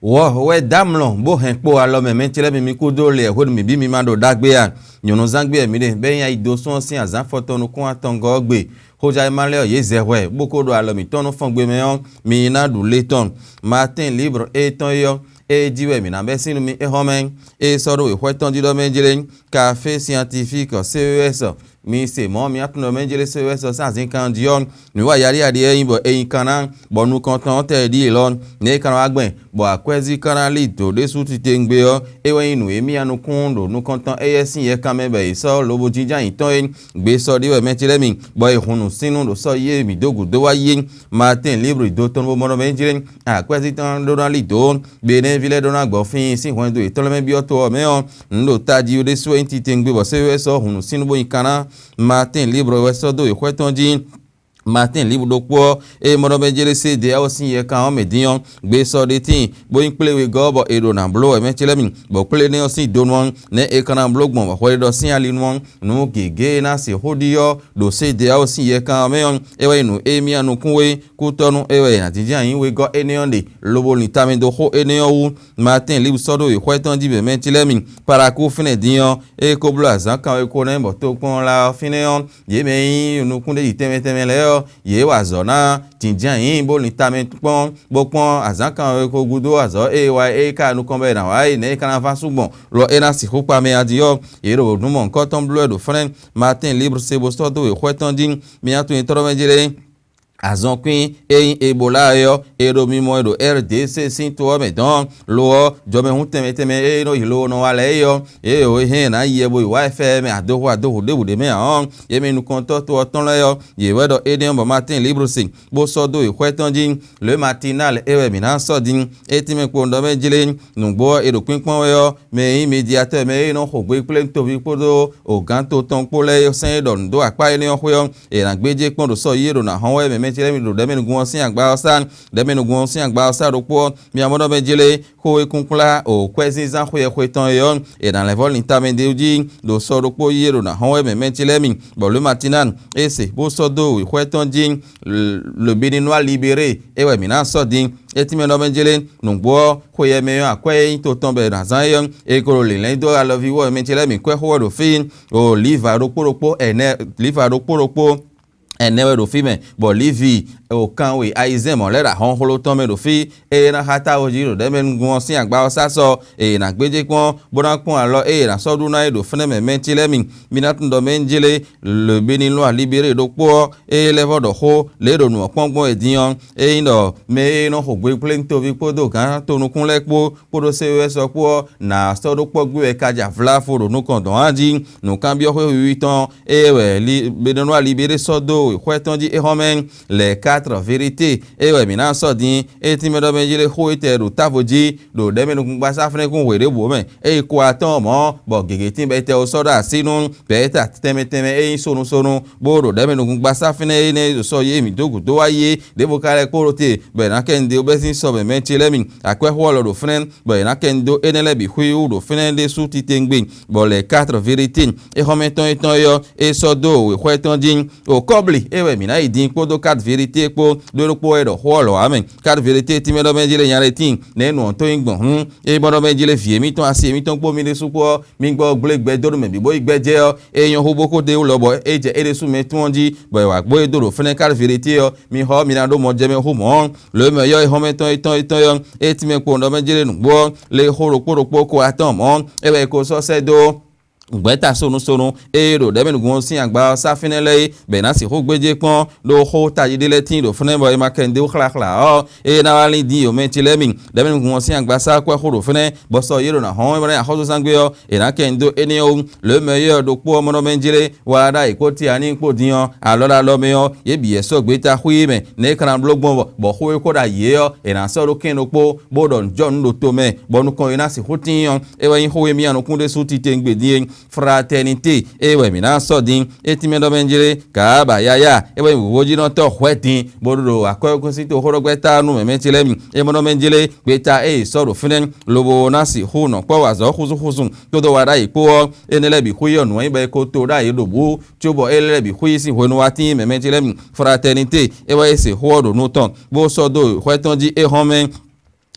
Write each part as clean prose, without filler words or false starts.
ouais damlon bo hen po alo me mentile mi ku do le ho mi bi mi ma do dagbe ya nyonu zangbe mi de be yan ido so sin azan foto nu kun atongo gbe hoja imale ye zewe boko do alo mi tonu fon gbe me on mi na du leton Martin libre eton yo e diwe mi na be sinu mi e homen e soro we hweton di do menjele café scientifique CES mi se mo mi atun do menjele CES sa zin kan dion ni wa yari ade yin bo eyin kanan bo nu kan tan te di lon ne kan agben bo akwezi kan li to de su ti te ngbe o e we inu emi anu kun do nu kan tan esin ye kan me be so lobo jinjan yin ton gbe so di we menjele mi bo e hunu sinu do so ye mi dogu do wa ye Martin libre do ton bo mo menjele akwezi tan do na li do be ne vile do na gbo fin sin hwen do e tolo me bi o to me on ndo taji o de so enti te ngbe bo CES hunu sinu bo yin kanan Martin libre weso do ikweton jin Martin libre do po e mo do benjele se de o sin ye kan o medion gbe so de tin bo yin play we go bo e do na blow e menchele mi bo play ne o sin do won ne e kan blow gbon bo do sin ali won no gege na se hodiyo do se de o sin ye kan me on e we nu e mi anu kunwe ku tonu e we na tijan yin we go ene on de lobo ni tamin do ho ene o Martin libre so do ikweton ji be menchele mi para ku fine dion e ko blaza kan we ko ne bo to pon la fine on ye me yin nu kunde iteme le ye wazo na tinjan yin bo ni tamen pon bo pon azankan ko gudo azo e ka nu kon be na wa ne kana fa sugbon ro e na si ko pa me adio e ro nu mo nkan ton bleu do friend Martin libre se bo so do e kweton din mi atu intro menjele azon queen e ebola yo ero mi mo do RDC sin to me don lo jo me hun teme e no ilo no wale yo e o he na ye bo wifi me ado de me on ye me nu konto to ton le yo ye we do e bo Martin libre sin bo so do e kweton din le matinal e we mi na so din e ti me ko ndo me jile nu gbo ero pinpon yo me immédiateur me no ko gbe play to bi podo o gan to ton po le yo sen don do apa ile yo yo e na gbeje pon do so ye ro na hon we me menchele do demenu gun sin agba osan ropo mi amodo menjele ko ekunkula o kwezin zan ko ye ko tan yo e dans les vols intermédiaires di do so ropo yero na hon we menchele mi bo le matinan e se bo so do ko tan din le béninois libéré e we mi na so din e ti me no menjele nugbo ko ye me akwe to ton be razan yo e ko le len do alo vi wo menchele mi ko ho do fin o liva ropo ene liva ropo enewe do fi me bo livi o kan we aizen mo lera hon holo ton me do fi e na hata oji do de men gun sin agba osa so e na gbeje pon bodan pon alo e na so du na do fene me mentile mi na tun do menjele le Béninois libéré do po e level do ho le do nu ponpon ediyan e ndo me no ho gbe plane to vi podo kan to nu kun le po do CES po na so do po gbe kaja vla fo do nu kon don aji nu kan bi o 8 ans e we Béninois libéré so do kweton di e homen les 4 vérités e we mi na so din e ti me do menjele ho iteru tavoji do de me nu gba safre kun were bo me e ko aton mo bo gege tin be te o so da sinu be ta teme e sonu bo do de me nu gba safre ne so ye mi dogu do waye de bo kare ko rote be na kende o be sin so be menchele mi akwe ho lo do friend be na kendo enele bi hu do friend de su ti tengbe bo les 4 vérités e homen ton yo e so do we kweton din o kobli ewe mina idin po do 4 vérité po do po edo holo amen 4 vérité ti me do menjele yan retin nenu to ingbon e bo do menjele fie mi ton asi mi ton po mi de su po mi gbo gbe do me bi bo igbeje o eyan ho boko de lo bo eje ere su me tun ji bo wa gbo e do ro fene 4 vérité o mi ho mi na do mo je me ho mo le me yo e ho me ton yo e ti me po do menjele nu gbo le horo po ko aton mo ewe ko so se do gbeta sonu ero de menu gun sin agba safinele be na si ho gbeje pon do ho tajidele tin do fune boy makende o khla o e na wali di o mentile mi de menu gun sin agba sa kwa ho do fune bo so yero na hon be na ho so sangbe o e na kendo eni o le meilleur do po mo no menjile wa da ikoti ani po diyan alola lo me o ye bi eso gbeta hui me ne kan blogbon bo ho ko da ye o e na so do ken do po bo don john do to me bo nu kon ina si hotin e wa yin ho mi anu kun de su ti tengbe di fraternité e we mi na so din e ti me do menjele ka ba yaya e we woji no to hwetin bodo akoyoko si to horogbeta nu me mentile mi e mo no menjele gbeta e so do finen lobo na si hu no po wa zo khuzu to do wada ipo enele bi huyo nu e be ko to da yedobu ti o bo ele bi huyi si hwenu wati me mentile mi fraternité e we se ho do nu ton bo so do hweton di e homen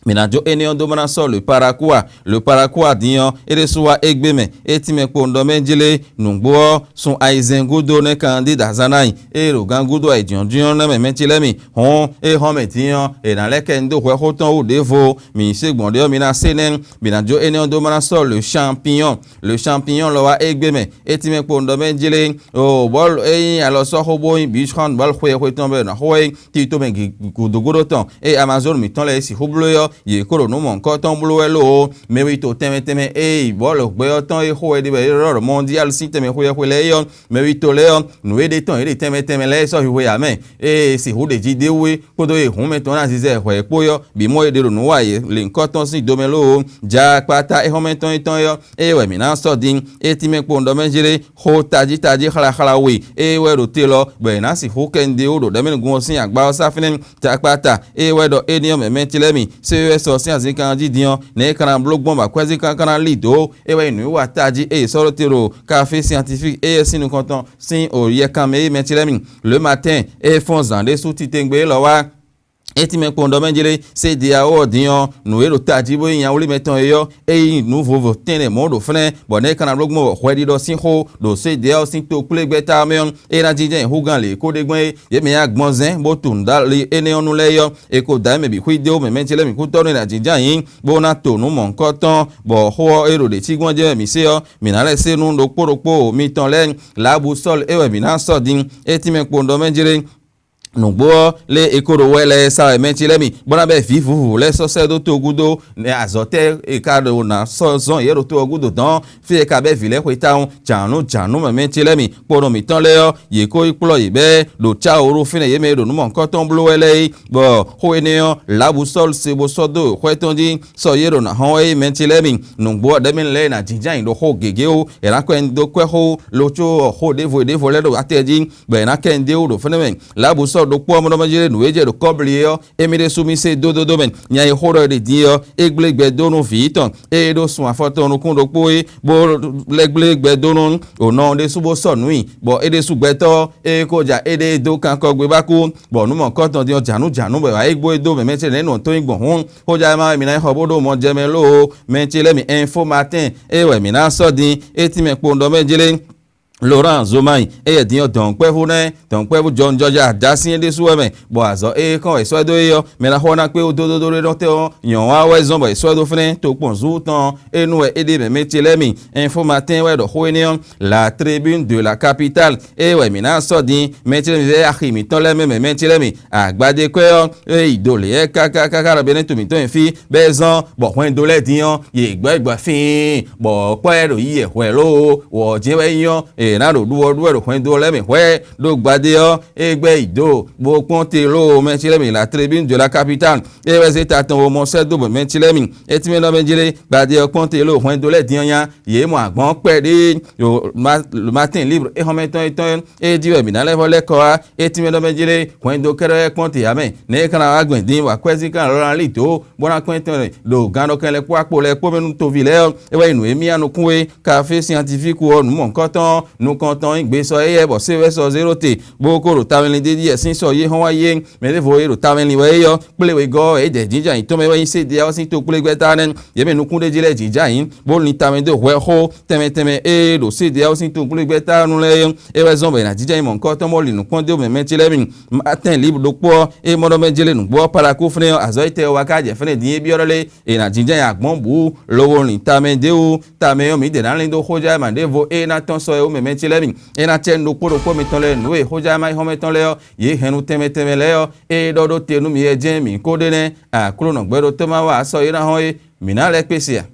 Minajo enion domana so le paraquat dion eresuwa egbeme etimekpo ndomenjele nungbo sun aizengudo ne candida zanai ero gangudo aidion na mementilemi hon e hometion e na leke ndo hwe hoton ou devo mi segbonde mina senen minajo enion domana so le champignon lo wa egbeme etimekpo ndomenjele o bol e alo so hobo bichon bal hwe tombe na hwe ti to mengi gudogodo ton e amazon mi ton le si hoblo ye koro no mon ko ton blo elo me wi to teme e bolo gbe ton e ho e de ro mondial si teme ho ye le yo me wi to le yo no e de ton e de teme le so hi ya me e si ho de ji de we kodo e hun me ton na zize ho e po yo bi mo e de ro no wa ye le nko ton si do me lo ja pata e ho me ton yo e we mi na so din e ti me po ndo me jire ho taji khala we e we ro te lo be na si ho kende o do de me gun sin agba o sa finin ja pata e we do e ni o me ti le mi se si azika didion ne kana blog bomba kwezi kana lido ewe nu wa taji e soro tero café scientifique et si nous comptons si o yekame metilemi le matin et fonzan de sous-titengbe lo wa etime pondo menjele se dia o dion nu ero taji bo yan wuli meton yo e nu vovo tene modo fene bone kana blog mo hwedi do sin ho do se dia o sin to kule gbeta meon e na jije hugan le ko de gwen ye me agbonzen bo tunda le ene onu le yo e ko da me bi hwidio me menjele mi ku to na jija yin bo na to nu mon koton bo ho ero de ti gwan je mi se yo mi na le se nu do poropo mi ton le la bu sol e we mi na so din etime pondo menjele nugbo le ekoro wele sa mentilemi bona be vivu le so se do to gudo ne azote e kado na so zon yero to gudo don fi ka be vile kwetaun janu me mentilemi poro mi ton le yo ye ko iplo ibe do cha oru fine ye me do nu mon ko ton blo wele bo ho enion labu sol se bo so do kweton di so yero na ho e mentilemi nugbo de min le na jijan do ho gege o e na kwen do kwe ho locho ho devo le do ateji be na ken de o do fine labu do po mo majere nu eje do koblio emire sumise do men nya e horo de dio eglegbe do no viton e do sun afoto no kun do po e bo leglegbe do no o no de subo so nui bo e de sugbeto e koja e de do kan ko gbe baku bo nu mo koton di janu be wa egbo do me mete ne no to igbon hun hoja ma mi na hobodo mo jemelo menchele mi info matin e we mi na so din eti me pondo mejele Laurent Zomai e dion don kwevu John Georgia dasin de suweme bo azo e kan e swedo yo me na hona pe o do re te o yan wa we zon bo e swedo fene to pon zutan enu e de me metilemi info matin we do hoenion la tribune de la capitale e we mi na so din metilemi ve akhimi ton le me metilemi agbade kwe e idole e kaka bene to mi ton fi bezon bo hwen dole dion ye gbagba fin bo pe ro yi e hwe lo wo jewe yan na do duwo hwen do le mi hwe do gbade o egbe ido bo ponte lo mentilemi la tribune de la capitale e weze taton o mo se do bo mentilemi etime no menjele gbade o ponte lo hwen do le diyan yan ye mo agbon pe de le matin libre e hometon e diwe mi na le vole ko a etime no menjele hwen do kere ponte amen ne kana agben din wa kwezi kan ran lito bona kwenton do gano kan le po le po menu to vile e we nu emi anu kunwe café scientifique o nu mon koton nu kontan igbe so eye bo se we so 0 te bo ko ro tawen de die sin so ye hon wa ye me le vo ro tawen we yo pele we go e de jinja yin to me we se de o sin to pele gbe tanen ye me nu kun de jile jinja yin bo ni tawen de we ho teme e do se de o sin to pele gbe tanu le e we zon be na jinja yin mon kontan mo li nu kon de o me mentile mi matin libre do po e mo do me jile nu bo para ku fne azo ite o wa ka je fne din e bi orole e na jinja yin agbon bu lowo ni tamen de o tamen o mi de na le do hoja ma de vo e na ton so e o me mentilemi e na ten do poro po mitole nu e hoja mai ho metole yo ye henu teme le yo e do te nu mi e je mi ko de ne a kuro no gbero to ma wa so ira ho e mi na le pese